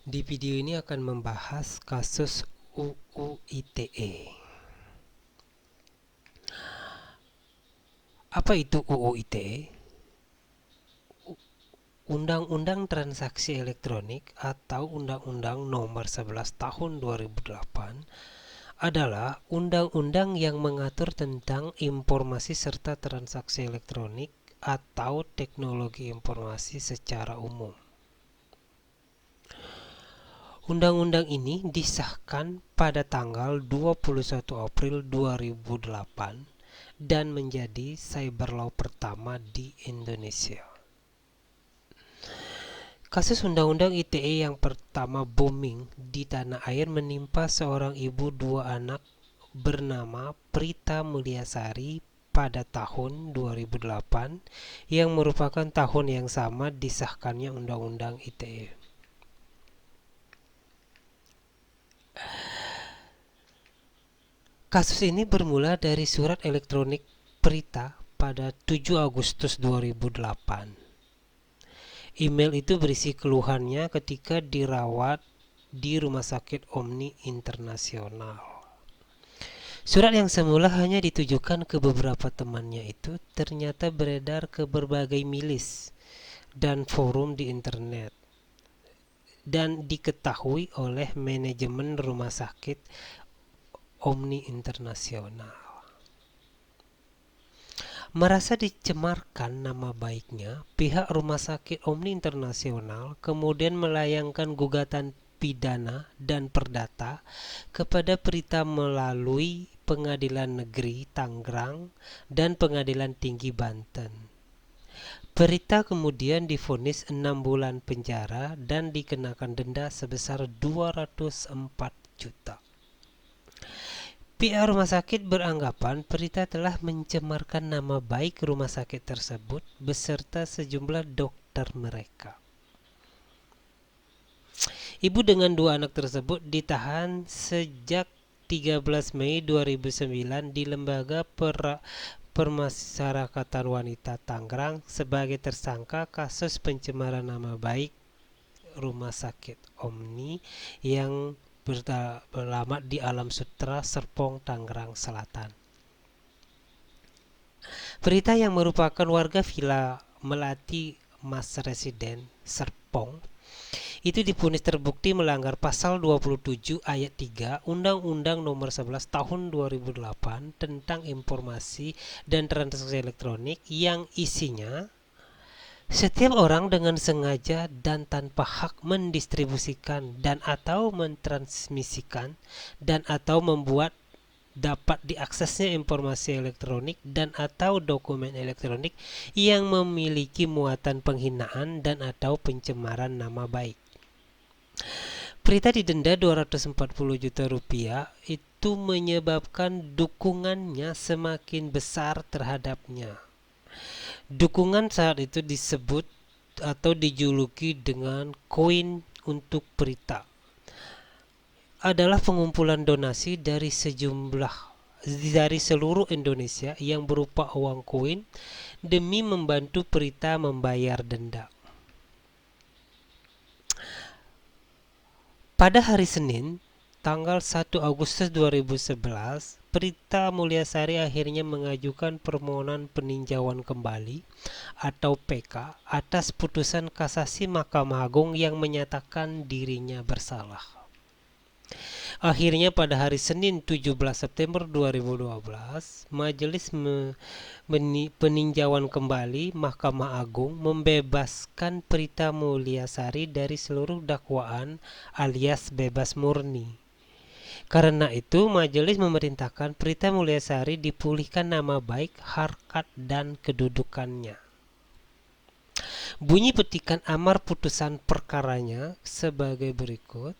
Di video ini akan membahas kasus UU ITE. Apa itu UU ITE? Undang-Undang Transaksi Elektronik atau Undang-Undang Nomor 11 Tahun 2008 adalah undang-undang yang mengatur tentang informasi serta transaksi elektronik atau teknologi informasi secara umum. Undang-undang ini disahkan pada tanggal 21 April 2008 dan menjadi cyber law pertama di Indonesia. Kasus Undang-Undang ITE yang pertama booming di tanah air menimpa seorang ibu dua anak bernama Prita Mulyasari pada tahun 2008 yang merupakan tahun yang sama disahkannya Undang-Undang ITE. Kasus ini bermula dari surat elektronik Prita pada 7 Agustus 2008. Email itu berisi keluhannya ketika dirawat di Rumah Sakit Omni Internasional. Surat yang semula hanya ditujukan ke beberapa temannya itu ternyata beredar ke berbagai milis dan forum di internet dan diketahui oleh manajemen Rumah Sakit Omni Internasional. Merasa dicemarkan nama baiknya, pihak Rumah Sakit Omni Internasional kemudian melayangkan gugatan pidana dan perdata kepada Prita melalui Pengadilan Negeri Tangerang dan Pengadilan Tinggi Banten. Prita kemudian divonis 6 bulan penjara dan dikenakan denda sebesar 204 juta. Pihak rumah sakit beranggapan Prita telah mencemarkan nama baik rumah sakit tersebut beserta sejumlah dokter mereka. Ibu dengan dua anak tersebut ditahan sejak 13 Mei 2009 di Lembaga Permasyarakatan Wanita Tangerang sebagai tersangka kasus pencemaran nama baik Rumah Sakit Omni yang beralamat di Alam Sutera, Serpong, Tangerang Selatan. Prita yang merupakan warga Villa Melati Mas Residen, Serpong, itu divonis terbukti melanggar pasal 27 ayat 3 Undang-Undang Nomor 11 Tahun 2008 tentang informasi dan transaksi elektronik yang isinya setiap orang dengan sengaja dan tanpa hak mendistribusikan dan atau mentransmisikan dan atau membuat dapat diaksesnya informasi elektronik dan atau dokumen elektronik yang memiliki muatan penghinaan dan atau pencemaran nama baik. Prita didenda 240 juta rupiah itu menyebabkan dukungannya semakin besar terhadapnya. Dukungan saat itu disebut atau dijuluki dengan koin untuk Prita. Adalah pengumpulan donasi dari seluruh Indonesia yang berupa uang koin demi membantu Prita membayar denda. Pada hari Senin, tanggal 1 Agustus 2011, Prita Mulyasari akhirnya mengajukan permohonan peninjauan kembali atau PK atas putusan kasasi Mahkamah Agung yang menyatakan dirinya bersalah. Akhirnya pada hari Senin 17 September 2012, Majelis Peninjauan Kembali Mahkamah Agung membebaskan Prita Mulyasari dari seluruh dakwaan alias bebas murni. Karena itu, majelis memerintahkan Prita Mulyasari dipulihkan nama baik, harkat, dan kedudukannya. Bunyi petikan amar putusan perkaranya sebagai berikut.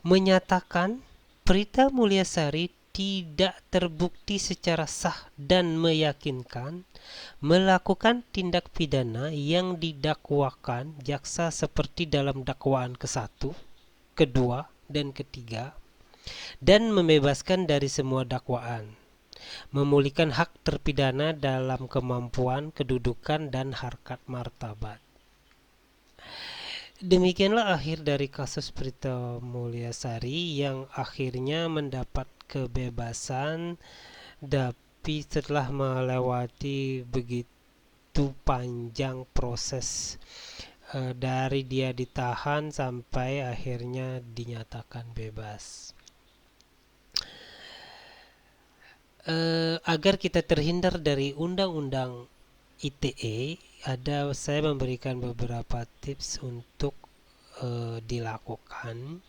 Menyatakan Prita Mulyasari tidak terbukti secara sah dan meyakinkan melakukan tindak pidana yang didakwakan jaksa seperti dalam dakwaan ke-1, kedua, dan ketiga, dan membebaskan dari semua dakwaan, memulihkan hak terpidana dalam kemampuan, kedudukan, dan harkat martabat. Demikianlah akhir dari kasus Prita Mulyasari yang akhirnya mendapat kebebasan, tapi setelah melewati begitu panjang proses dari dia ditahan sampai akhirnya dinyatakan bebas. Agar kita terhindar dari undang-undang ITE, saya memberikan beberapa tips untuk dilakukan.